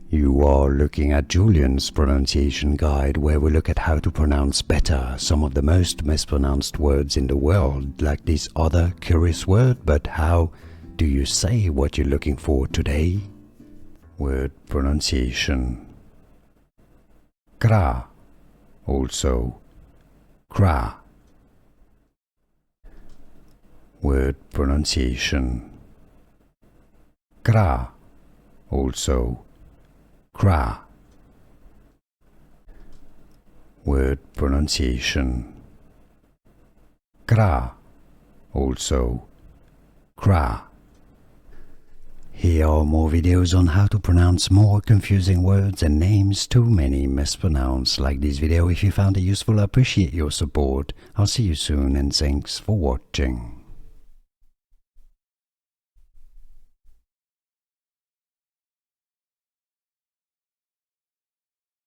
You are looking at Julian's pronunciation guide, where we look at how to pronounce better some of the most mispronounced words in the world, like this other curious word. But how do you say what you're looking for today? Word pronunciation. Kra, also Kra. Word pronunciation. Kra, also Kra. Word pronunciation. Kra, also Kra. Here are more videos on how to pronounce more confusing words and names too many mispronounced. Like this video if you found it useful. I appreciate your support. I'll see you soon and thanks for watching.